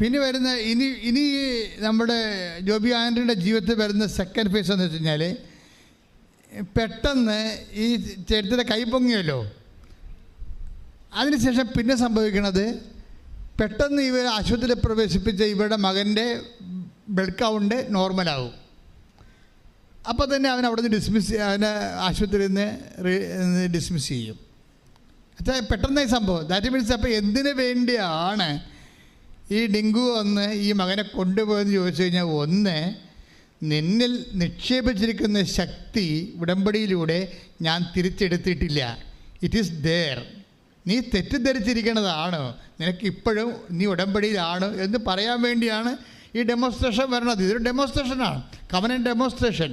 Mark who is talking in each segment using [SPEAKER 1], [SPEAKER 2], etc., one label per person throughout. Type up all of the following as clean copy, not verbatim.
[SPEAKER 1] പിന്നെ വരുന്ന ഇനി നമ്മുടെ ജോബി ആൻ്റണിയുടെ ജീവിതത്തിൽ വരുന്ന സെക്കൻഡ് ഫേസ് എന്ന് വെച്ച് കഴിഞ്ഞാൽ, പെട്ടെന്ന് ഈ ചേട്ടത്തിൻ്റെ കൈ പൊങ്ങിയല്ലോ, അതിനുശേഷം പിന്നെ സംഭവിക്കുന്നത് പെട്ടെന്ന് ഇവർ ആശുപത്രിയിൽ പ്രവേശിപ്പിച്ച ഇവരുടെ മകൻ്റെ ബ്ലഡ് കൗണ്ട് നോർമലാവും. അപ്പോൾ തന്നെ അവൻ അവിടെ നിന്ന് അവനെ ആശുപത്രിയിൽ നിന്ന് ഡിസ്മിസ് ചെയ്യും. അച്ഛാ പെട്ടെന്ന് സംഭവം. ദാറ്റ് മീൻസ് അപ്പോൾ എന്തിനു വേണ്ടിയാണ് ഈ ഡെങ്കു വന്ന് ഈ മകനെ കൊണ്ടുപോയെന്ന് ചോദിച്ചു കഴിഞ്ഞാൽ, ഒന്ന്, നിന്നിൽ നിക്ഷേപിച്ചിരിക്കുന്ന ശക്തി ഉടമ്പടിയിലൂടെ ഞാൻ തിരിച്ചെടുത്തിട്ടില്ല. It is there. നീ തെറ്റിദ്ധരിച്ചിരിക്കുന്നതാണ്, നിനക്കിപ്പോഴും നീ ഉടമ്പടിയിലാണ് എന്ന് പറയാൻ വേണ്ടിയാണ് ഈ ഡെമോൺസ്ട്രേഷൻ വരണത്. ഇതൊരു ഡെമോൺസ്ട്രേഷനാണ്, കവനൻ്റ് ഡെമോൺസ്ട്രേഷൻ.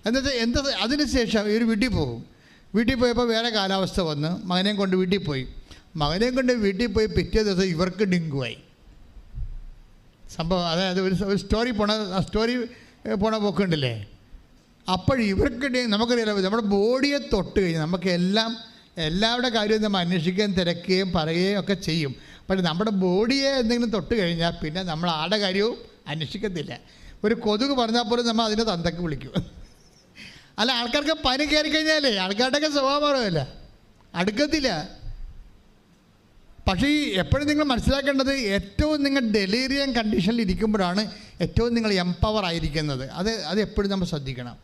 [SPEAKER 1] എന്താ അതിനുശേഷം ഇവർ വീട്ടിൽ പോകും. വീട്ടിൽ പോയപ്പോൾ വേറെ കാലാവസ്ഥ വന്ന് മകനെയും കൊണ്ട് വീട്ടിൽ പോയി. മകനെയും കൊണ്ട് വീട്ടിൽ പോയി പിറ്റേ ദിവസം ഇവർക്ക് ഡെങ്കുവായി സംഭവം. അതായത് ഒരു സ്റ്റോറി പോണ പോക്കുണ്ടല്ലേ. അപ്പോൾ ഇവർക്ക് നമുക്കറിയാലോ, നമ്മുടെ ബോഡിയെ തൊട്ട് കഴിഞ്ഞാൽ നമുക്ക് എല്ലാവരുടെ കാര്യവും നമ്മൾ അന്വേഷിക്കുകയും തിരക്കുകയും പറയുകയും ഒക്കെ ചെയ്യും. പക്ഷേ നമ്മുടെ ബോഡിയെ എന്തെങ്കിലും തൊട്ട് കഴിഞ്ഞാൽ പിന്നെ നമ്മൾ ആരുടെ കാര്യവും അന്വേഷിക്കത്തില്ല. ഒരു കൊതുക് പറഞ്ഞാൽ പോലും നമ്മൾ അതിനെ തന്തക്ക് വിളിക്കും. അല്ല, ആൾക്കാർക്ക് പനി കയറി കഴിഞ്ഞാലേ ആൾക്കാരുടെയൊക്കെ സ്വഭാവമല്ല, അടുക്കത്തില്ല. പക്ഷേ ഈ എപ്പോഴും നിങ്ങൾ മനസ്സിലാക്കേണ്ടത്, ഏറ്റവും നിങ്ങൾ ഡെലീറിയം കണ്ടീഷനിൽ ഇരിക്കുമ്പോഴാണ് ഏറ്റവും നിങ്ങൾ എംപവർ ആയിരിക്കുന്നത്. അത് എപ്പോഴും നമ്മൾ ശ്രദ്ധിക്കണം.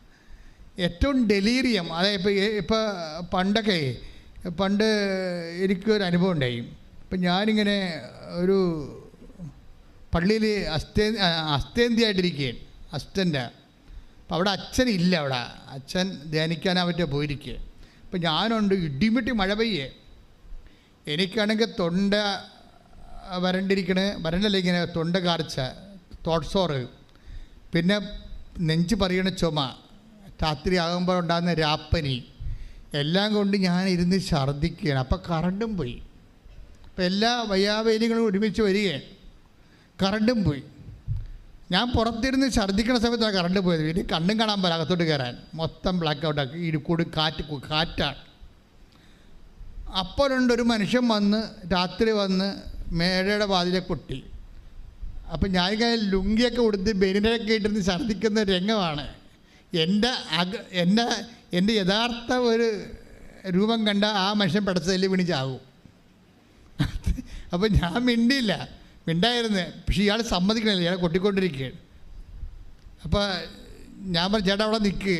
[SPEAKER 1] ഏറ്റവും ഡെലീറിയം, അതായത് ഇപ്പോൾ പണ്ട് എനിക്കൊരു അനുഭവം ഉണ്ടായി. ഇപ്പം ഞാനിങ്ങനെ ഒരു പള്ളിയിൽ അസ്തേന്തിയായിട്ടിരിക്കുകയാണ്, അസ്റ്റൻ്റ്. അപ്പോൾ അവിടെ അച്ഛനില്ല, അവിടെ അച്ഛൻ ധ്യാനിക്കാനാ പറ്റുക പോയിരിക്കുക. അപ്പം ഞാനുണ്ട്, ഇടിമിട്ടി മഴ പെയ്യേ. എനിക്കാണെങ്കിൽ തൊണ്ട വരണ്ടല്ല, ഇങ്ങനെ തൊണ്ട കാർച്ച, തോട്ട്സോറ്, പിന്നെ നെഞ്ച് പറയണ ചുമ, രാത്രി ആകുമ്പോൾ ഉണ്ടാകുന്ന രാപ്പനി, എല്ലാം കൊണ്ട് ഞാൻ ഇരുന്ന് ഛർദ്ദിക്കുകയാണ്. അപ്പോൾ കറണ്ടും പോയി. അപ്പോൾ എല്ലാ വയ്യാവേലികളും ഒരുമിച്ച് വരികയാണ്, കറണ്ടും പോയി. ഞാൻ പുറത്തിരുന്ന് ഛർദ്ദിക്കുന്ന സമയത്താണ് കറണ്ട് പോയത്. വീട്ടിൽ കണ്ണും കാണാൻ പോലെ അകത്തോട്ട് കയറാൻ, മൊത്തം ബ്ലാക്ക് ഔട്ടാക്കി. ഇടുക്കൂടി കാറ്റാണ്. അപ്പോഴുണ്ടൊരു മനുഷ്യൻ വന്ന് രാത്രി വന്ന് മേടയുടെ വാതിലെ കൊട്ടി. അപ്പം ഞാനിങ്ങനെ ലുങ്കിയൊക്കെ കൊടുത്ത് ബെനിനൊക്കെ ഇട്ടിരുന്ന് ഛർദ്ദിക്കുന്ന രംഗമാണ്. എൻ്റെ യഥാർത്ഥ ഒരു രൂപം കണ്ട ആ മനുഷ്യൻ പെടച്ചതല്ലി വിണിച്ചാകും. അപ്പം ഞാൻ മിണ്ടായിരുന്നു. പക്ഷേ ഇയാൾ സമ്മതിക്കണില്ല, ഇയാൾ കൊട്ടിക്കൊണ്ടിരിക്കുകയാണ്. അപ്പോൾ ഞാൻ പറഞ്ഞു, ചേട്ടാ അവിടെ നിൽക്ക്,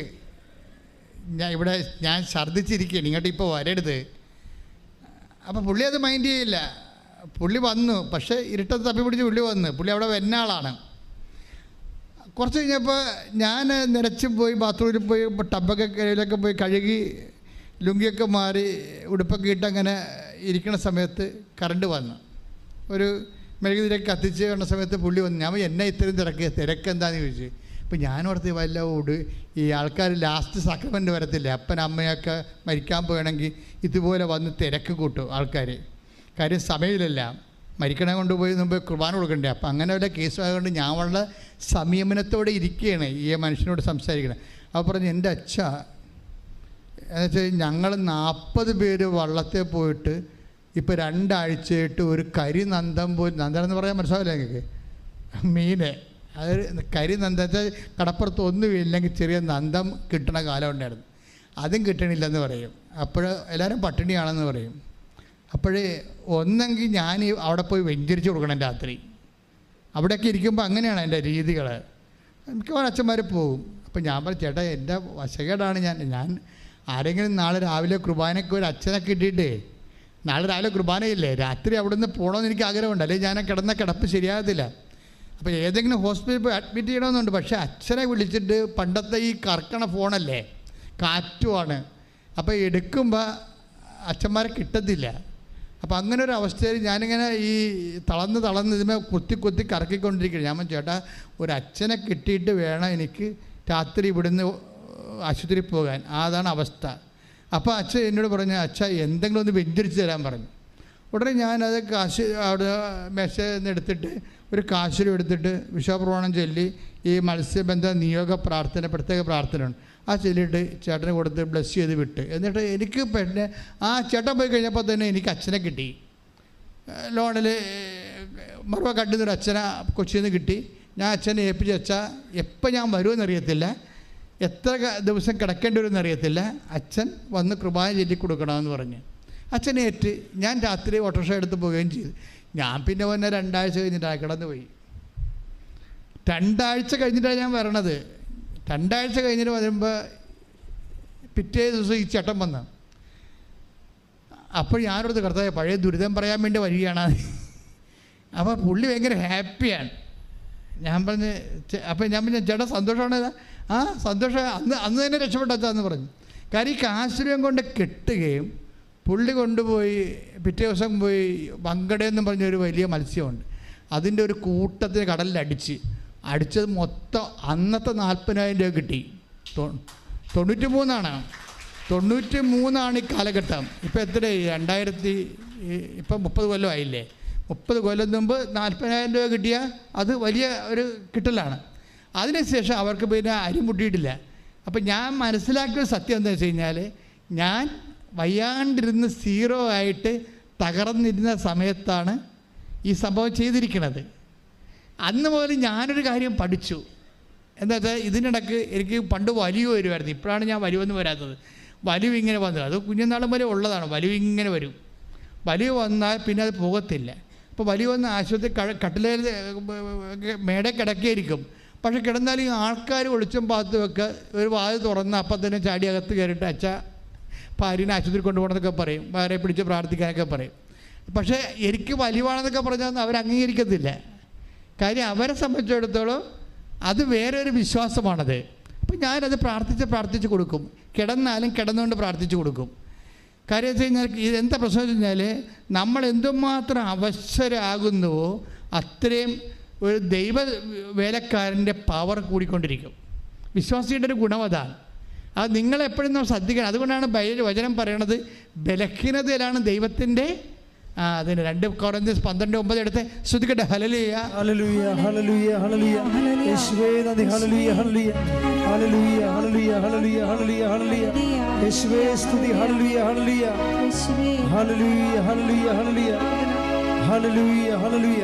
[SPEAKER 1] ഞാൻ ഛർദ്ദിച്ചിരിക്കുകയാണ്, ഇങ്ങോട്ട് ഇപ്പോൾ വരരുത്. അപ്പോൾ പുള്ളി അത് മൈൻഡ് ചെയ്യില്ല. പുള്ളി വന്നു, പക്ഷേ ഇരുട്ടത്ത് തപ്പി പിടിച്ച് പുള്ളി അവിടെ വരുന്ന ആളാണ്. കുറച്ച് കഴിഞ്ഞപ്പോൾ ഞാൻ നിരച്ച് പോയി ബാത്റൂമിൽ പോയി ടബൊക്കെ കയ്യിലൊക്കെ പോയി കഴുകി ലുങ്കിയൊക്കെ മാറി ഉടുപ്പൊക്കെ ഇട്ട് അങ്ങനെ ഇരിക്കുന്ന സമയത്ത് കറണ്ട് വന്നു. ഒരു മെഴുകുതിരിയൊക്കെ കത്തിച്ച് വന്ന സമയത്ത് പുള്ളി വന്നു. ഞാൻ എന്നെ ഇത്രയും തിരക്കെന്താണെന്ന് ചോദിച്ചു. അപ്പോൾ ഞാനോർത്ത് ഈ ആൾക്കാർ ലാസ്റ്റ് സക്രമെൻ്റ് വരത്തില്ല, അപ്പൻ അമ്മയൊക്കെ മരിക്കാൻ പോകണമെങ്കിൽ ഇതുപോലെ വന്ന് തിരക്ക് കൂട്ടും ആൾക്കാർ. കാര്യം സമയമില്ലല്ല, മരിക്കണേ കൊണ്ടുപോയി മുമ്പ് കുർബാന കൊടുക്കണ്ടേ. അപ്പം അങ്ങനെ വല്ല കേസ് ആയതുകൊണ്ട് ഞാൻ വളരെ സംയമനത്തോടെ ഇരിക്കുകയാണ് ഈ മനുഷ്യനോട് സംസാരിക്കണം. അപ്പോൾ പറഞ്ഞു, എൻ്റെ അച്ഛ എന്നുവെച്ചാൽ ഞങ്ങൾ 40 പേര് വള്ളത്തിൽ പോയിട്ട് ഇപ്പോൾ 2 ആഴ്ചയായിട്ട് ഒരു കരിനന്ദം പോയി, നന്ദനം എന്ന് പറയാൻ മനസ്സിലാവില്ല നിങ്ങൾക്ക്, മീനെ, അത് കരിനന്ദത്തെ കടപ്പുറത്ത് ഒന്നുമില്ലെങ്കിൽ ചെറിയ നന്ദം കിട്ടണ കാലം ഉണ്ടായിരുന്നു. അതും കിട്ടണില്ലെന്ന് പറയും. അപ്പോൾ എല്ലാവരും പട്ടിണിയാണെന്ന് പറയും. അപ്പോഴേ ഒന്നെങ്കിൽ ഞാൻ അവിടെ പോയി വെഞ്ചരിച്ച് കൊടുക്കണം രാത്രി. അവിടെയൊക്കെ ഇരിക്കുമ്പോൾ അങ്ങനെയാണ് എൻ്റെ രീതികൾ. മിക്കവാറും അച്ഛന്മാർ പോകും. അപ്പോൾ ഞാൻ പറഞ്ഞു, ചേട്ടാ എൻ്റെ വശകേടാണ്, ഞാൻ ആരെങ്കിലും നാളെ രാവിലെ കുർബാനയ്ക്ക് ഒരു അച്ഛനെ കിട്ടിയിട്ടേ, നാളെ രാവിലെ കുർബാനയില്ലേ, രാത്രി അവിടെ നിന്ന് പോകണമെന്ന് എനിക്ക് ആഗ്രഹമുണ്ട്, അല്ലെങ്കിൽ ഞാൻ കിടപ്പ് ശരിയാകത്തില്ല. അപ്പോൾ ഏതെങ്കിലും ഹോസ്പിറ്റലിൽ പോയി അഡ്മിറ്റ് ചെയ്യണമെന്നുണ്ട്. പക്ഷേ അച്ഛനെ വിളിച്ചിട്ട് പണ്ടത്തെ ഈ കറക്കണ ഫോണല്ലേ, കാറ്റുമാണ്, അപ്പോൾ എടുക്കുമ്പോൾ അച്ഛന്മാരെ കിട്ടത്തില്ല. അപ്പോൾ അങ്ങനെ ഒരു അവസ്ഥയിൽ ഞാനിങ്ങനെ ഈ തളർന്ന് ഇതിനെ കുത്തി കറക്കിക്കൊണ്ടിരിക്കുകയാണ്. ഞാൻ ചേട്ടാ ഒരു അച്ഛനെ കിട്ടിയിട്ട് വേണം എനിക്ക് രാത്രി ഇവിടുന്ന് ആശുപത്രിയിൽ പോകാൻ, അതാണ് അവസ്ഥ. അപ്പോൾ അച്ഛൻ എന്നോട് പറഞ്ഞു, അച്ഛാ എന്തെങ്കിലും ഒന്ന് വെഞ്ചരിച്ച് തരാൻ പറഞ്ഞു. ഉടനെ ഞാനത് കാശ് അവിടെ മെസ്സേജ് എടുത്തിട്ട് ഒരു കാശിലും എടുത്തിട്ട് വിശ്വപ്രമാണം ചൊല്ലി ഈ മത്സ്യബന്ധ നിയോഗ പ്രാർത്ഥന, പ്രത്യേക പ്രാർത്ഥനയുണ്ട്, ആ ചൊല്ലിയിട്ട് ചേട്ടന് കൊടുത്ത് ബ്ലസ് ചെയ്ത് വിട്ട്. എന്നിട്ട് എനിക്ക് പിന്നെ ആ ചേട്ടൻ പോയി കഴിഞ്ഞപ്പോൾ തന്നെ എനിക്ക് അച്ഛനെ കിട്ടി. ലോണിൽ മറുവ കണ്ടുന്നൊരു അച്ഛനെ കൊച്ചിയിൽ നിന്ന് കിട്ടി. ഞാൻ അച്ഛനെ ഏൽപ്പിച്ച് വെച്ചാൽ എപ്പോൾ ഞാൻ വരുമെന്നറിയത്തില്ല, എത്ര ദിവസം കിടക്കേണ്ടി വരുമെന്ന് അറിയത്തില്ല, അച്ഛൻ വന്ന് കുർബാന ചൊല്ലി കൊടുക്കണമെന്ന് പറഞ്ഞ് അച്ഛനേറ്റ് ഞാൻ രാത്രി ഓട്ടോറിക്ഷ എടുത്ത് പോവുകയും ചെയ്തു. ഞാൻ പിന്നെ വന്ന 2 ആഴ്ച കഴിഞ്ഞിട്ടാണ് കിടന്നു പോയി. 2 ആഴ്ച കഴിഞ്ഞിട്ടാണ് ഞാൻ വരണത്. 2 ആഴ്ച കഴിഞ്ഞിട്ട് വരുമ്പോൾ പിറ്റേ ദിവസം ഈ ചേട്ടൻ വന്ന്. അപ്പോൾ ഞാനോട് കർത്താവേ പഴയ ദുരിതം പറയാൻ വേണ്ടി വരികയാണ്. അപ്പോൾ പുള്ളി ഭയങ്കര ഹാപ്പിയാണ്. ഞാൻ പറഞ്ഞ് അപ്പം ഞാൻ പിന്നെ ചേട്ടാ സന്തോഷമാണ്. ആ സന്തോഷം അന്ന് തന്നെ രക്ഷപ്പെട്ടെന്ന് പറഞ്ഞു. കാര്യം ഈ കാശുരൂപം കൊണ്ട് കെട്ടുകയും പുള്ളി കൊണ്ടുപോയി പിറ്റേ ദിവസം പോയി വങ്കടയെന്ന് പറഞ്ഞൊരു വലിയ മത്സ്യമുണ്ട്, അതിൻ്റെ ഒരു കൂട്ടത്തിന് അടിച്ചത് മൊത്തം അന്നത്തെ 40,000 രൂപ കിട്ടി. 93 ഈ കാലഘട്ടം. ഇപ്പം എത്രയായി? ഇപ്പം 30 കൊല്ലമായില്ലേ? 30 കൊല്ലം മുമ്പ് 40,000 രൂപ കിട്ടിയാൽ അത് വലിയ ഒരു കിട്ടലാണ്. അതിനുശേഷം അവർക്ക് പിന്നെ അരിമുട്ടിയിട്ടില്ല. അപ്പം ഞാൻ മനസ്സിലാക്കിയ സത്യം എന്താ വെച്ച് കഴിഞ്ഞാൽ, ഞാൻ വയ്യാണ്ടിരുന്ന് 0 ആയിട്ട് തകർന്നിരുന്ന സമയത്താണ് ഈ സംഭവം ചെയ്തിരിക്കുന്നത്. അന്ന് മുതൽ ഞാനൊരു കാര്യം പഠിച്ചു. എന്താ വെച്ചാൽ ഇതിനിടയ്ക്ക് എനിക്ക് പണ്ട് വലിവ് വരുമായിരുന്നു. ഇപ്പോഴാണ് ഞാൻ വലിവൊന്നും വരാത്തത്. വലിവ് ഇങ്ങനെ വന്നത് അത് കുഞ്ഞുനാളും വരെ ഉള്ളതാണ്. വലിവ് ഇങ്ങനെ വരും. വലിവ് വന്നാൽ പിന്നെ അത് പോകത്തില്ല. അപ്പോൾ വലിവ് വന്ന് ആശുപത്രി കട്ടിലേൽ മേടെ കിടക്കിയിരിക്കും. പക്ഷെ കിടന്നാലും ഈ ആൾക്കാർ ഒളിച്ചും പാത്തും ഒക്കെ ഒരു വാതിൽ തുറന്ന് അപ്പം തന്നെ ചാടി അകത്ത് കയറിയിട്ട് അച്ഛ ഭാര്യനെ ആശുപത്രി കൊണ്ടുപോകണമെന്നൊക്കെ പറയും, വേറെ പിടിച്ച് പ്രാർത്ഥിക്കാനൊക്കെ പറയും. പക്ഷേ എനിക്ക് വലിവാണെന്നൊക്കെ പറഞ്ഞാൽ അവർ അംഗീകരിക്കത്തില്ല. കാര്യം അവരെ സംബന്ധിച്ചിടത്തോളം അത് വേറെ ഒരു വിശ്വാസമാണത്. അപ്പം ഞാനത് പ്രാർത്ഥിച്ച് കൊടുക്കും. കിടന്നാലും കിടന്നുകൊണ്ട് പ്രാർത്ഥിച്ച് കൊടുക്കും. കാര്യം വെച്ച് കഴിഞ്ഞാൽ ഇതെന്താ പ്രശ്നം വെച്ച് കഴിഞ്ഞാൽ, നമ്മൾ എന്തുമാത്രം അവശരാകുന്നുവോ അത്രയും ഒരു ദൈവ വേലക്കാരൻ്റെ പവർ കൂടിക്കൊണ്ടിരിക്കും. വിശ്വാസിയുടെ ഒരു ഗുണം അതാണ്. അത് നിങ്ങളെപ്പോഴും നമ്മൾ ശ്രദ്ധിക്കണം. അതുകൊണ്ടാണ് വചനം പറയണത് ബലഹീനതയിലാണ് ദൈവത്തിൻ്റെ അതിന് 2 കൊരിന്ത്യർ 12:9 എടുത്ത് ശ്രദ്ധിക്കട്ടെ. ഹല്ലേലൂയ
[SPEAKER 2] ഹല്ലേലൂയ ഹല്ലേലൂയ ഹല്ലേലൂയ യേശുവേ നന്ദി. Hallelujah hallelujah hallelujah hallelujah hallelujah hallelujah hallelujah യേശുവേ സ്തുതി. Hallelujah hallelujah hallelujah hallelujah hallelujah hallelujah hallelujah.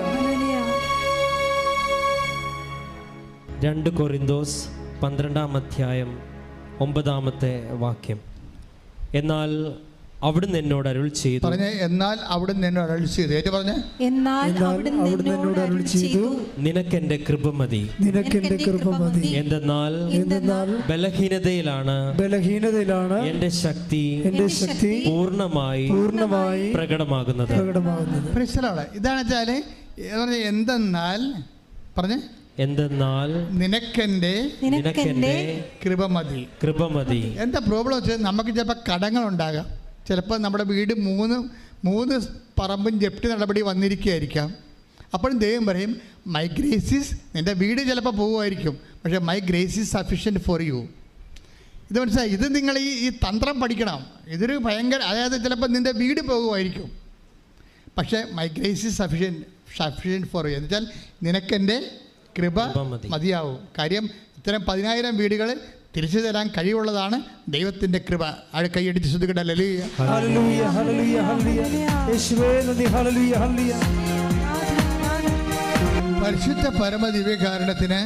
[SPEAKER 3] 2 കൊരിന്തോസ് 12-ാം-അധ്യായം 9-ാമത്തെ എന്നാൽ അവിടുന്ന് എന്നോട് അരുൾ ചെയ്തു.
[SPEAKER 1] പറഞ്ഞേ, എന്നാൽ അവിടുന്ന് എന്നോട് അരുൾ ചെയ്തു. ഏറ്റു പറഞ്ഞേ,
[SPEAKER 2] എന്നാൽ അവിടുന്ന് എന്നോട് അരുൾ ചെയ്തു,
[SPEAKER 3] നിനക്കെന്റെ കൃപ മതി.
[SPEAKER 2] നിനക്കെന്റെ കൃപ മതി.
[SPEAKER 3] എന്തെന്നാൽ ബലഹീനതയിലാണ് എന്റെ ശക്തി പൂർണ്ണമായി പ്രകടമാകുന്നത്.
[SPEAKER 1] ഇതാണ് വെച്ചാൽ എന്തെന്നാൽ പറഞ്ഞേ, എന്തെന്നാൽ നിനക്കെന്റെ കൃപ മതി. എന്താ പ്രോബ്ലം വെച്ചാൽ നമുക്ക് ചിലപ്പോൾ കടങ്ങളുണ്ടാകാം. ചിലപ്പോൾ നമ്മുടെ വീട് 3 പറമ്പും ജപ്തി നടപടി വന്നിരിക്കുകയായിരിക്കാം. അപ്പോഴും ദൈവം പറയും മൈ ഗ്രേസ് ഈസ്, നിൻ്റെ വീട് ചിലപ്പോൾ പോകുമായിരിക്കും, പക്ഷേ my grace is sufficient for you. ഇത് മനസ്സിലായി? ഇത് നിങ്ങൾ ഈ തന്ത്രം പഠിക്കണം. ഇതൊരു ഭയങ്കര, അതായത് ചിലപ്പോൾ നിൻ്റെ വീട് പോകുമായിരിക്കും, പക്ഷേ my grace is sufficient for you എന്ന് വെച്ചാൽ നിനക്കെൻ്റെ കൃപ മതിയാവും. കാര്യം ഇത്തരം 10,000 വീടുകൾ തിരിച്ചു തരാൻ കഴിവുള്ളതാണ് ദൈവത്തിൻ്റെ കൃപ. ആഴ കൈയടിച്ച് ശ്രദ്ധിക്കട്ടെ. ഹല്ലേലൂയ ഹല്ലേലൂയ ഹല്ലേലൂയ ഹല്ലേലൂയ യേശുവേ നന്ദി. Hallelujah hallelujah. പരിശുദ്ധ പരമ ദിവ്യകാരുണ്യത്തിന്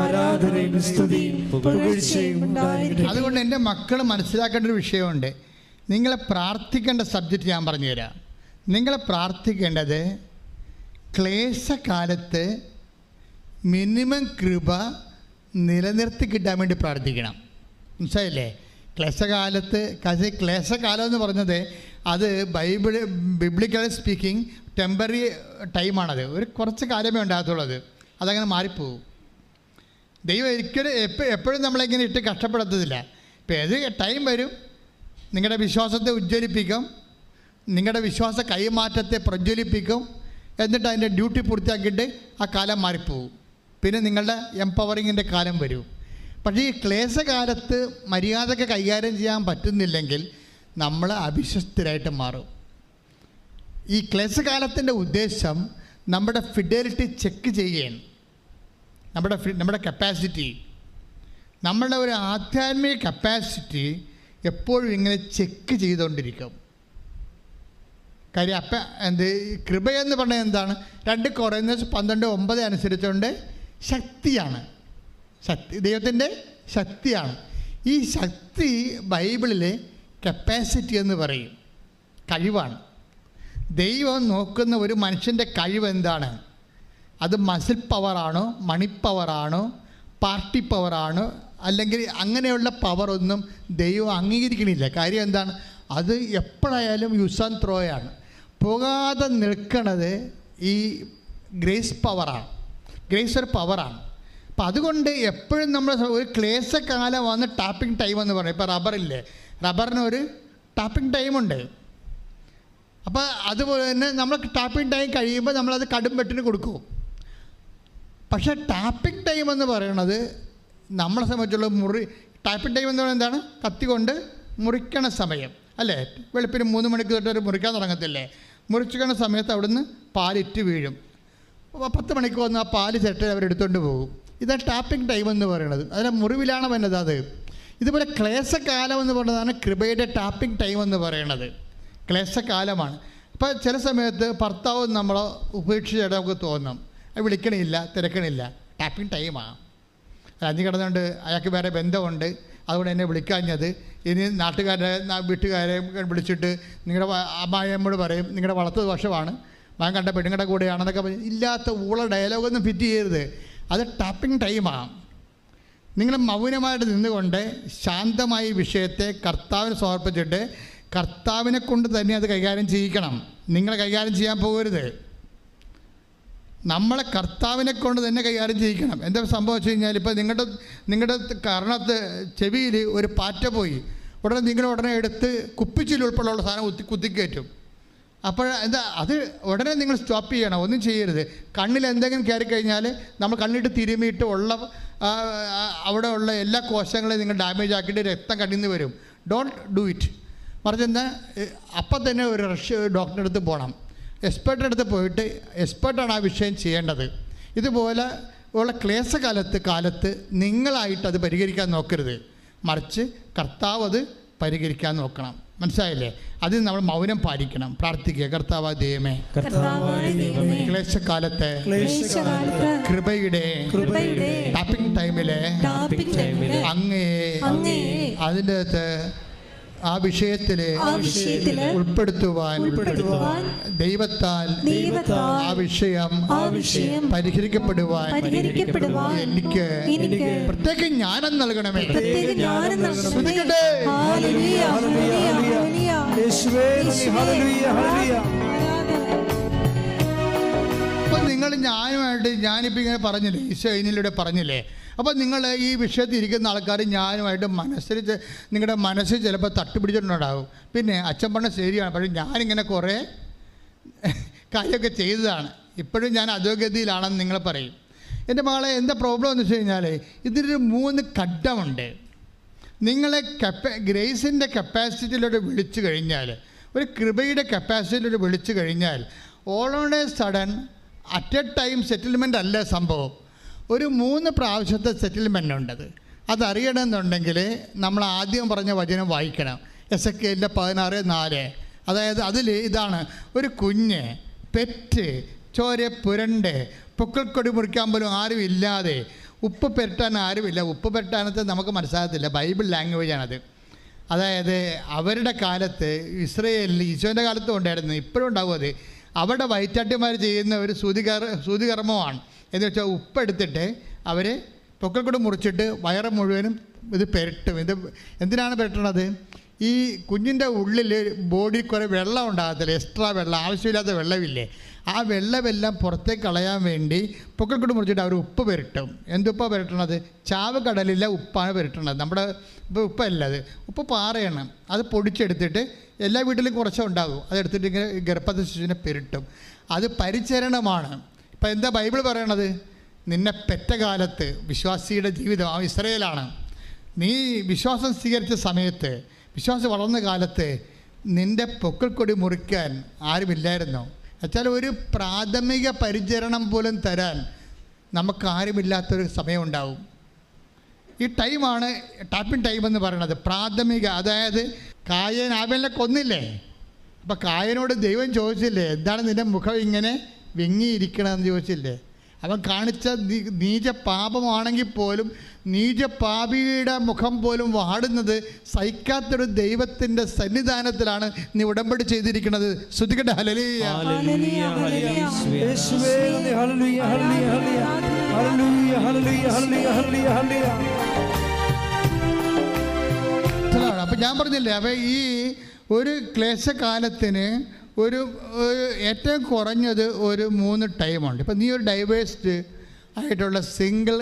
[SPEAKER 1] ആരാധനയും സ്തുതിയും പുകഴ്ചയും ഉണ്ടായിരിക്കട്ടെ. അതുകൊണ്ട് എൻ്റെ മക്കൾ മനസ്സിലാക്കേണ്ട ഒരു വിഷയമുണ്ട്. നിങ്ങളെ പ്രാർത്ഥിക്കേണ്ട സബ്ജക്റ്റ് ഞാൻ പറഞ്ഞുതരാം. നിങ്ങളെ പ്രാർത്ഥിക്കേണ്ടത് ക്ലേശകാലത്ത് മിനിമം കൃപ നിലനിർത്തി കിട്ടാൻ വേണ്ടി പ്രാർത്ഥിക്കണം. മനസ്സിലായില്ലേ? ക്ലേശകാലം എന്ന് പറഞ്ഞത് അത് ബിബ്ലിക്കലി സ്പീക്കിംഗ് ടെമ്പററി ടൈമാണത്. ഒരു കുറച്ച് കാലമേ ഉണ്ടാകത്തുള്ളത്, അതങ്ങനെ മാറിപ്പോകും. ദൈവം ഒരിക്കലും എപ്പോഴും നമ്മളിങ്ങനെ ഇട്ട് കഷ്ടപ്പെടുത്തതില്ല. ഇപ്പോൾ ഏത് ടൈം വരും, നിങ്ങളുടെ വിശ്വാസത്തെ ഉജ്ജ്വലിപ്പിക്കും, നിങ്ങളുടെ വിശ്വാസ കൈമാറ്റത്തെ പ്രജ്വലിപ്പിക്കും, എന്നിട്ട് അതിൻ്റെ ഡ്യൂട്ടി പൂർത്തിയാക്കിയിട്ട് ആ കാലം മാറിപ്പോകും. പിന്നെ നിങ്ങളുടെ എംപവറിങ്ങിൻ്റെ കാലം വരും. പക്ഷേ ഈ ക്ലേശകാലത്ത് മര്യാദയ്ക്ക് കൈകാര്യം ചെയ്യാൻ പറ്റുന്നില്ലെങ്കിൽ നമ്മൾ അവിശ്വസ്തരായിട്ട് മാറും. ഈ ക്ലേശകാലത്തിൻ്റെ ഉദ്ദേശം നമ്മുടെ ഫിഡലിറ്റി ചെക്ക് ചെയ്യുകയാണ്. നമ്മുടെ കപ്പാസിറ്റി, നമ്മളുടെ ഒരു ആധ്യാത്മിക കപ്പാസിറ്റി എപ്പോഴും ഇങ്ങനെ ചെക്ക് ചെയ്തുകൊണ്ടിരിക്കും. കാര്യം കൃപയെന്ന് പറഞ്ഞാൽ എന്താണ്? 2 കൊറിന്ത്യർ 12:9 അനുസരിച്ചുകൊണ്ട് ശക്തിയാണ്. ദൈവത്തിൻ്റെ ശക്തിയാണ്. ഈ ശക്തി ബൈബിളിൽ കപ്പാസിറ്റി എന്ന് പറയും, കഴിവാണ്. ദൈവം നോക്കുന്ന ഒരു മനുഷ്യൻ്റെ കഴിവ് എന്താണ്? അത് മസിൽ പവറാണോ, മണി പവറാണോ, പാർട്ടി പവറാണോ, അല്ലെങ്കിൽ അങ്ങനെയുള്ള പവറൊന്നും ദൈവം അംഗീകരിക്കണില്ല. കാര്യം എന്താണ്? അത് എപ്പോഴായാലും യൂസ് ആൻഡ് ത്രോയാണ്. പോകാതെ നിൽക്കണത് ഈ ഗ്രേസ് പവറാണ്. ഗ്രേസ് ഒരു പവറാണ്. അപ്പം അതുകൊണ്ട് എപ്പോഴും നമ്മൾ ഒരു ക്ലേശകാലം വന്ന് ടാപ്പിംഗ് ടൈം എന്ന് പറയും. ഇപ്പോൾ റബ്ബറില്ലേ, റബ്ബറിനൊരു ടാപ്പിംഗ് ടൈമുണ്ട്. അപ്പോൾ അതുപോലെ തന്നെ നമ്മൾ ടാപ്പിംഗ് ടൈം കഴിയുമ്പോൾ നമ്മളത് കടും വെട്ടിന് കൊടുക്കും. പക്ഷേ ടാപ്പിംഗ് ടൈം എന്ന് പറയുന്നത് നമ്മളെ സംബന്ധിച്ചുള്ള ടാപ്പിംഗ് ടൈം എന്ന് പറയുന്നത് എന്താണ്? കത്തി കൊണ്ട് മുറിക്കണ സമയം അല്ലേ? വെളുപ്പിന് 3 മണിക്ക് തൊട്ട് മുറിക്കാൻ തുടങ്ങത്തില്ലേ? മുറിച്ചിക്കണ സമയത്ത് അവിടുന്ന് പാലിറ്റ് വീഴും. 10 മണിക്ക് വന്ന് ആ പാല് ചിരട്ട അവരെടുത്തുകൊണ്ട് പോകും. ഇതാണ് ടാപ്പിംഗ് ടൈം എന്ന് പറയുന്നത്. അതിൻ്റെ മുറിവിലാണ് വന്നത്. അത് ഇതുപോലെ ക്ലേശകാലം എന്ന് പറയുന്നതാണ് കൃപയുടെ ടാപ്പിംഗ് ടൈം എന്ന് പറയുന്നത്. ക്ലേശകാലമാണ്. അപ്പോൾ ചില സമയത്ത് ഭർത്താവ് നമ്മളെ ഉപേക്ഷിച്ചിട്ട് നമുക്ക് തോന്നും, വിളിക്കണില്ല, തിരക്കണില്ല, ടാപ്പിംഗ് ടൈമാണ്. അഞ്ഞു കിടന്നുകൊണ്ട് അയാൾക്ക് വേറെ ബന്ധമുണ്ട്, അതുകൊണ്ട് എന്നെ വിളിക്കാഞ്ഞത്. ഇനി വീട്ടുകാരെ വിളിച്ചിട്ട് നിങ്ങളുടെ അമ്മായിയമ്മോട് പറയും നിങ്ങളുടെ വളർത്തത് ദോഷമാണ്, മകൻ കണ്ട പെണ്ണുങ്ങളുടെ കൂടെയാണെന്നൊക്കെ പറയും. ഇല്ലാത്ത ഡയലോഗൊന്നും ഫിറ്റ് ചെയ്യരുത്. അത് ടാപ്പിംഗ് ടൈമാണ്. നിങ്ങൾ മൗനമായിട്ട് നിന്നുകൊണ്ട് ശാന്തമായി വിഷയത്തെ കർത്താവിന് സമർപ്പിച്ചിട്ട് കർത്താവിനെ കൊണ്ട് തന്നെ അത് കൈകാര്യം ചെയ്യിക്കണം. നിങ്ങൾ കൈകാര്യം ചെയ്യാൻ പോകരുത്. നമ്മളെ കർത്താവിനെ കൊണ്ട് തന്നെ കൈകാര്യം ചെയ്യിക്കണം. എന്താ സംഭവിച്ചു കഴിഞ്ഞാൽ, ഇപ്പോൾ നിങ്ങളുടെ കർണത്ത് ചെവിയിൽ ഒരു പാറ്റ പോയി, ഉടനെ എടുത്ത് കുപ്പിച്ചിൽ ഉൾപ്പെടെയുള്ള സാധനം കുത്തിക്കയറ്റും. അപ്പോൾ അത് ഉടനെ നിങ്ങൾ സ്റ്റോപ്പ് ചെയ്യണം, ഒന്നും ചെയ്യരുത്. കണ്ണിൽ എന്തെങ്കിലും കയറി കഴിഞ്ഞാൽ നമ്മൾ കണ്ണിട്ട് തിരുമിയിട്ട് അവിടെ ഉള്ള എല്ലാ കോശങ്ങളെയും നിങ്ങൾ ഡാമേജ് ആക്കിയിട്ട് രക്തം കണ്ണിൽ നിന്ന് വരും. Don't do it. മറിച്ച് എന്താ, അപ്പം തന്നെ ഒരു ഡോക്ടറുടെ അടുത്ത് പോകണം. എക്സ്പേർട്ടിൻ്റെ അടുത്ത് പോയിട്ട് എക്സ്പേർട്ടാണ് ആ വിഷയം ചെയ്യേണ്ടത്. ഇതുപോലെ ഉള്ള ക്ലേശകാലത്ത് നിങ്ങളായിട്ട് അത് പരിഹരിക്കാൻ നോക്കരുത്, മറിച്ച് കർത്താവ് അത് പരിഹരിക്കാൻ നോക്കണം. മനസ്സിലായില്ലേ? അതിന് നമ്മൾ മൗനം പാലിക്കണം, പ്രാർത്ഥിക്കുക. കർത്താവായ ദൈവമേ, ക്ലേശകാലത്തെ കൃപയുടെ ടാപ്പിംഗ് ടൈമിലെ അങ്ങേ അതിൻ്റെ അകത്ത് ആ വിഷയത്തില് ഉൾപ്പെടുത്തുവാൻ ദൈവത്താൽ ആ വിഷയം പരിഹരിക്കപ്പെടുവാൻ എനിക്ക് പ്രത്യേക ജ്ഞാനം നൽകണമേ. അപ്പോൾ നിങ്ങൾ ഞാനിപ്പോൾ ഇങ്ങനെ പറഞ്ഞില്ലേ, ഈശോ ഇതിലൂടെ പറഞ്ഞില്ലേ. അപ്പോൾ നിങ്ങൾ ഈ വിഷയത്തിൽ ഇരിക്കുന്ന ആൾക്കാർ ഞാനുമായിട്ട് നിങ്ങളുടെ മനസ്സിൽ ചിലപ്പോൾ തട്ടുപിടിച്ചിട്ടുണ്ടാകും. പിന്നെ അച്ഛൻ പറഞ്ഞ ശരിയാണ്, പക്ഷേ ഞാനിങ്ങനെ കുറേ കാര്യമൊക്കെ ചെയ്തതാണ്, ഇപ്പോഴും ഞാൻ അധോഗതിയിലാണെന്ന് നിങ്ങൾ പറയും. എൻ്റെ മകളെ എന്താ പ്രോബ്ലം എന്ന് വെച്ച് കഴിഞ്ഞാൽ, ഇതിലൊരു 3 ഘട്ടമുണ്ട്. നിങ്ങളെ ഗ്രേസിൻ്റെ കപ്പാസിറ്റിയിലൂടെ വിളിച്ചു കഴിഞ്ഞാൽ, ഒരു കൃപയുടെ കപ്പാസിറ്റിയിലൂടെ വിളിച്ചു കഴിഞ്ഞാൽ, all on A sudden at A time settlement അല്ല സംഭവം. ഒരു 3 പ്രാവശ്യത്തെ സെറ്റിൽമെൻ്റ് ഉണ്ടത്. അതറിയണമെന്നുണ്ടെങ്കിൽ നമ്മൾ ആദ്യം പറഞ്ഞ വചനം വായിക്കണം, എസെക്കിയേലിൻ്റെ 16:4. അതായത് അതിൽ ഇതാണ്, ഒരു കുഞ്ഞ് പെറ്റ് ചോര പുരണ്ട് പൊക്കിൾക്കൊടി മുറിക്കാൻ പോലും ആരും ഇല്ലാതെ, ഉപ്പ് പെരട്ടാൻ ആരുമില്ല. ഉപ്പ് പെരട്ടാനത്ത് നമുക്ക് മനസ്സിലാകത്തില്ല, ബൈബിൾ ലാംഗ്വേജാണത്. അതായത് അവരുടെ കാലത്ത് ഇസ്രയേലിൽ ഈശോൻ്റെ കാലത്തും ഉണ്ടായിരുന്നു, ഇപ്പോഴും ഉണ്ടാവും അത്. അവിടെ വയറ്റാട്ടിമാർ ചെയ്യുന്ന ഒരു സൂതികർമ്മമാണ്. എന്ന് വെച്ചാൽ ഉപ്പെടുത്തിട്ട് അവർ പൊക്കിൾക്കൊടി മുറിച്ചിട്ട് വയറ് മുഴുവനും ഇത് പെരട്ടും. ഇത് എന്തിനാണ് പെരട്ടണത്? ഈ കുഞ്ഞിൻ്റെ ഉള്ളിൽ ബോഡിയിൽ കുറേ വെള്ളം ഉണ്ടാകത്തില്ല, എക്സ്ട്രാ വെള്ളം, ആവശ്യമില്ലാത്ത വെള്ളമില്ലേ, ആ വെള്ളമെല്ലാം പുറത്തേക്ക് കളയാൻ വേണ്ടി പൊക്കിൾക്കൊടി മുറിച്ചിട്ട് അവർ ഉപ്പ് പെരട്ടും. എന്തുപ്പാണ് പെരട്ടണത്? ചാവ് കടലിലെ ഉപ്പാണ് പെരട്ടണത്. നമ്മുടെ ഇപ്പോൾ ഉപ്പല്ല, അത് ഉപ്പ് പാറയാണ്. അത് പൊടിച്ചെടുത്തിട്ട് എല്ലാ വീട്ടിലും കുറച്ചേ ഉണ്ടാകും. അതെടുത്തിട്ട് ഇങ്ങനെ ഗർഭസ്ഥ ശിശുവിനെ പെരട്ടും. അത് പരിചരണമാണ്. ഇപ്പം എന്താ ബൈബിൾ പറയണത്? നിന്നെ പെറ്റ കാലത്ത് വിശ്വാസിയുടെ ജീവിതം ആ ഇസ്രയേലാണ്. നീ വിശ്വാസം സ്വീകരിച്ച സമയത്ത്, വിശ്വാസം വളർന്ന കാലത്ത് നിൻ്റെ പൊക്കിൾക്കൊടി മുറിക്കാൻ ആരുമില്ലായിരുന്നോ? എന്നുവെച്ചാൽ ഒരു പ്രാഥമിക പരിചരണം പോലും തരാൻ നമുക്കാരുമില്ലാത്തൊരു സമയമുണ്ടാവും. ഈ ടൈമാണ് ടാപ്പിംഗ് ടൈം എന്ന് പറയുന്നത്. പ്രാഥമിക, അതായത് കായേൻ ആബേലിനെ കൊന്നില്ലേ, അപ്പം കായനോട് ദൈവം ചോദിച്ചില്ലേ, എന്താണ് നിൻ്റെ മുഖം ഇങ്ങനെ വെങ്ങിയിരിക്കണമെന്ന് ചോദിച്ചില്ലേ? അവൻ കാണിച്ച നീച പാപമാണെങ്കിൽ പോലും നീചപാപിയുടെ മുഖം പോലും വാടുന്നത് സഹിക്കാത്തൊരു ദൈവത്തിൻ്റെ സന്നിധാനത്തിലാണ് നീ ഉടമ്പടി ചെയ്തിരിക്കുന്നത്. ശ്രുതികട്ടെ ഹല്ലേലൂയ. അപ്പം ഞാൻ പറഞ്ഞില്ലേ, അപ്പം ഈ ഒരു ക്ലേശകാലത്തിന് ഒരു ഏറ്റവും കുറഞ്ഞത് ഒരു 3 ടൈമുണ്ട്. ഇപ്പം നീ ഒരു ഡൈവേഴ്സ്ഡ് ആയിട്ടുള്ള സിംഗിൾ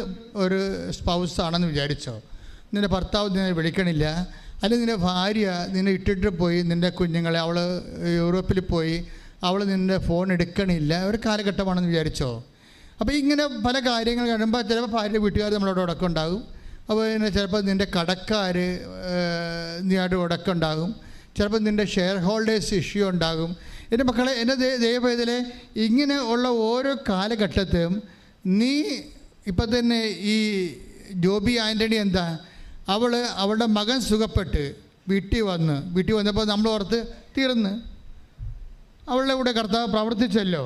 [SPEAKER 1] ഒരു സ്പൗസ് ആണെന്ന് വിചാരിച്ചോ. നിൻ്റെ ഭർത്താവ് നിന്നെ വിളിക്കണില്ല, അല്ലെങ്കിൽ നിൻ്റെ ഭാര്യ നിന്നെ ഇട്ടിട്ട് പോയി, നിൻ്റെ കുഞ്ഞുങ്ങളെ അവൾ യൂറോപ്പിൽ പോയി, അവൾ നിൻ്റെ ഫോൺ എടുക്കണില്ല, ഒരു കാലഘട്ടമാണെന്ന് വിചാരിച്ചോ. അപ്പോൾ ഇങ്ങനെ പല കാര്യങ്ങൾ കഴിയുമ്പോൾ ചിലപ്പോൾ ഭാര്യ വീട്ടുകാർ നമ്മളോട് ഉടക്കമുണ്ടാകും. അപ്പോൾ പിന്നെ ചിലപ്പോൾ നിൻ്റെ കടക്കാർ നീയായിട്ട് ഉടക്കമുണ്ടാകും. ചിലപ്പോൾ നിൻ്റെ ഷെയർ ഹോൾഡേഴ്സ് ഇഷ്യൂ ഉണ്ടാകും. എൻ്റെ മക്കളെ, എൻ്റെ ദൈവവേദലെ, ഇങ്ങനെ ഉള്ള ഓരോ കാലഘട്ടത്തിലും നീ ഇപ്പം തന്നെ ഈ ജോബി ആൻ്റണി എന്താ, അവളുടെ മകൻ സുഖപ്പെട്ട് വീട്ടിൽ വന്നപ്പോൾ നമ്മൾ ഓർത്ത് തീർന്ന്, അവളുടെ കൂടെ കർത്താവ് പ്രവർത്തിച്ചല്ലോ.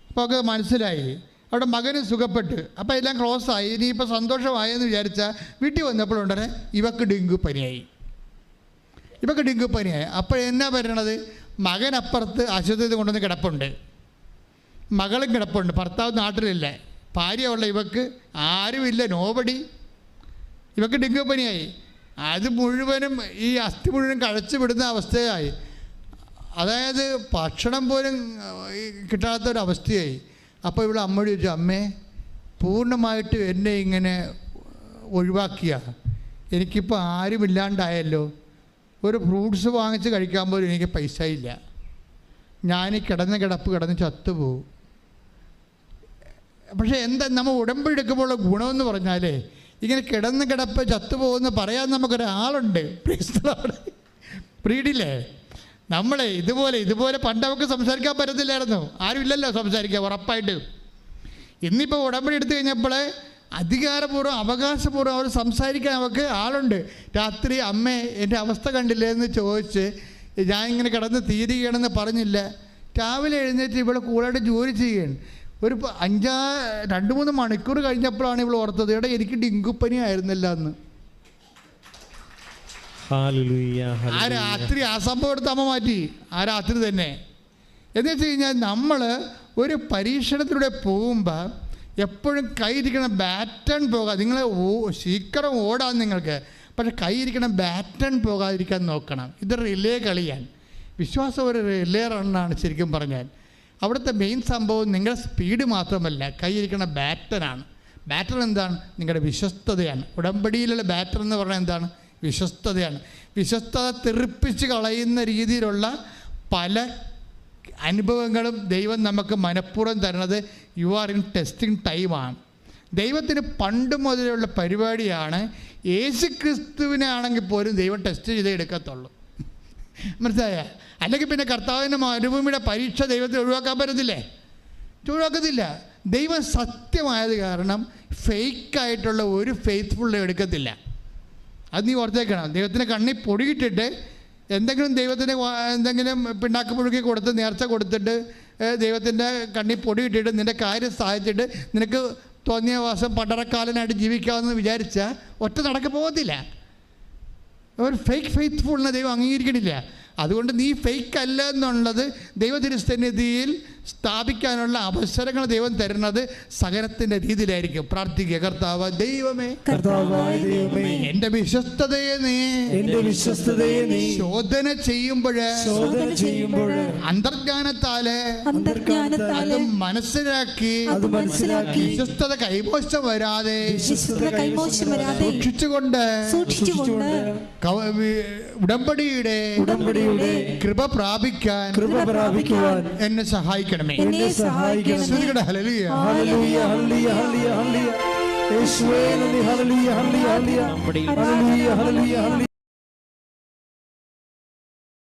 [SPEAKER 1] അപ്പോൾ ഒക്കെ മനസ്സിലായി, അവിടെ മകന് സുഖപ്പെട്ട്, അപ്പോൾ എല്ലാം ക്ലോസായി, ഇനിയിപ്പോൾ സന്തോഷമായെന്ന് വിചാരിച്ചാൽ വീട്ടിൽ വന്നപ്പോഴുണ്ടേ ഇവക്ക് ഡെങ്കു പനിയായി. അപ്പോൾ എന്നാ പറയണത്, മകൻ അപ്പുറത്ത് ആശുപത്രിയിൽ കൊണ്ടുവന്ന് കിടപ്പുണ്ട്, മകളും കിടപ്പുണ്ട്, ഭർത്താവ് നാട്ടിലില്ല, ഭാര്യയുള്ള ഇവക്ക് ആരുമില്ല, നോബടി. ഇവക്ക് ഡെങ്കു പനിയായി. അത് മുഴുവനും ഈ അസ്ഥി മുഴുവൻ കഴിച്ചു വിടുന്ന അവസ്ഥയായി. അതായത് ഭക്ഷണം പോലും കിട്ടാത്തൊരവസ്ഥയായി. അപ്പോൾ ഇവിടെ അമ്മയോട് ചോദിച്ചു, അമ്മേ പൂർണ്ണമായിട്ട് എന്നെ ഇങ്ങനെ ഒഴിവാക്കിയ, എനിക്കിപ്പോൾ ആരുമില്ലാണ്ടായല്ലോ, ഒരു ഫ്രൂട്ട്സ് വാങ്ങിച്ച് കഴിക്കാൻ പോലും എനിക്ക് പൈസ ഇല്ല, ഞാൻ കിടന്ന് ചത്തുപോകും. പക്ഷേ എന്താ നമ്മൾ ഉടമ്പടി എടുക്കുമ്പോഴുള്ള ഗുണമെന്ന് പറഞ്ഞാലേ, ഇങ്ങനെ കിടപ്പ് ചത്തുപോകുമെന്ന് പറയാൻ നമുക്കൊരാളുണ്ട്. പ്രീഡില്ലേ, നമ്മളെ ഇതുപോലെ പണ്ട് നമുക്ക് സംസാരിക്കാൻ പറ്റത്തില്ലായിരുന്നു, ആരുമില്ലല്ലോ സംസാരിക്കാൻ ഉറപ്പായിട്ട്. ഇന്നിപ്പോൾ ഉടമ്പടി എടുത്തു കഴിഞ്ഞപ്പോൾ അധികാരപൂർവ്വം അവകാശപൂർവ്വം അവർ സംസാരിക്കാൻ അവർക്ക് ആളുണ്ട്. രാത്രി അമ്മേ എൻ്റെ അവസ്ഥ കണ്ടില്ലേ എന്ന് ചോദിച്ച്, ഞാൻ ഇങ്ങനെ കിടന്ന് തീരുകയാണെന്ന് പറഞ്ഞില്ല, രാവിലെ എഴുന്നേറ്റ് ഇവിടെ കൂടായിട്ട് ജോലി ചെയ്യുകയാണ്. ഒരു 2-3 മണിക്കൂർ കഴിഞ്ഞപ്പോഴാണ് ഇവൾ ഓർത്തത്, എടാ എനിക്ക് ഡെങ്കുപ്പനി ആയിരുന്നില്ല എന്ന്. ആ രാത്രി ആ സംഭവം എടുത്ത് അമ്മ മാറ്റി, ആ രാത്രി തന്നെ. എന്ന് വെച്ച് കഴിഞ്ഞാൽ നമ്മൾ ഒരു പരീക്ഷണത്തിലൂടെ പോകുമ്പോൾ എപ്പോഴും കൈയിരിക്കണ ബാറ്റൺ പോകാതെ, നിങ്ങൾ ശീക്കരം ഓടാൻ നിങ്ങൾക്ക്, പക്ഷെ കൈയിരിക്കണ ബാറ്റൺ പോകാതിരിക്കാൻ നോക്കണം. ഇത് റിലേ കളിയാണ്. വിശ്വാസം ഒരു റിലേ റണ്ണാണ് ശരിക്കും പറഞ്ഞാൽ. അവിടുത്തെ മെയിൻ സംഭവം നിങ്ങളുടെ സ്പീഡ് മാത്രമല്ല, കൈയിരിക്കണ ബാറ്റനാണ്. ബാറ്റർ എന്താണ്? നിങ്ങളുടെ വിശ്വസ്തതയാണ്. ഉടമ്പടിയിലുള്ള ബാറ്റർ എന്ന് പറഞ്ഞാൽ എന്താണ്? വിശ്വസ്തതയാണ്. വിശ്വസ്തത തെറിപ്പിച്ച് കളയുന്ന രീതിയിലുള്ള പല അനുഭവങ്ങളും ദൈവം നമുക്ക് മനഃപൂർവ്വം തരുന്നത് യു ആർ ഇൻ ടെസ്റ്റിംഗ് ടൈമാണ്. ദൈവത്തിന് പണ്ട് മുതലുള്ള പരിപാടിയാണ്. യേശു ക്രിസ്തുവിനെ ആണെങ്കിൽ പോലും ദൈവം ടെസ്റ്റ് ചെയ്തേ എടുക്കത്തുള്ളൂ. മനസ്സിലായ? അല്ലെങ്കിൽ പിന്നെ കർത്താവിൻ്റെ മരുഭൂമിയുടെ പരീക്ഷ ദൈവത്തിന് ഒഴിവാക്കാൻ പറ്റത്തില്ലേ? ഒഴിവാക്കത്തില്ല. ദൈവം സത്യമായത് കാരണം ഫേക്കായിട്ടുള്ള ഒരു ഫെയ്ത്ത്ഫുൾ എടുക്കത്തില്ല. അത് നീ ഓർത്തേക്കണം. ദൈവത്തിന് കണ്ണി പൊടിയിട്ടിട്ട് എന്തെങ്കിലും പിണ്ണാക്ക് പുഴുക്കി കൊടുത്ത് നേർച്ച കൊടുത്തിട്ട് ദൈവത്തിൻ്റെ കണ്ണി പൊടിയിട്ടിട്ട് നിൻ്റെ കാര്യം സാധിച്ചിട്ട് നിനക്ക് തോന്നിയ വാസം പടറക്കാലനായിട്ട് ജീവിക്കാമെന്ന് വിചാരിച്ചാൽ ഒറ്റ നടക്ക് പോകത്തില്ല. ഒരു ഫേക്ക് ഫെയ്ത്ത്ഫുള്ളിനെ ദൈവം അംഗീകരിക്കണില്ല. അതുകൊണ്ട് നീ ഫേക്ക് അല്ല എന്നുള്ളത് ദൈവതിരുസന്നിധിയിൽ സ്ഥാപിക്കാനുള്ള അവസരങ്ങൾ ദൈവം തരുന്നത് സഹനത്തിൻ്റെ രീതിയിലായിരിക്കും. പ്രാർത്ഥിക്കുക, കർത്താവ് ദൈവമേ, എൻ്റെ വിശ്വസ്തതയെ നീ ശോധന ചെയ്യുമ്പോൾ അന്തർജ്ഞാനത്താല് അത് മനസ്സിലാക്കി വിശ്വസ്തത കൈമോശം വരാതെ സൂക്ഷിച്ചുകൊണ്ട് ഉടമ്പടിയുടെ കൃപ പ്രാപിക്കാൻ എന്നെ സഹായിക്കണമേ. ഹല്ലേലൂയ, ഹല്ലേലൂയ, ഹല്ലേലൂയ, ഹല്ലേലൂയ, യേശുവേ നന്ദി, ഹല്ലേലൂയ, ഹല്ലേലൂയ, ഹല്ലേലൂയ, ഹല്ലേലൂയ.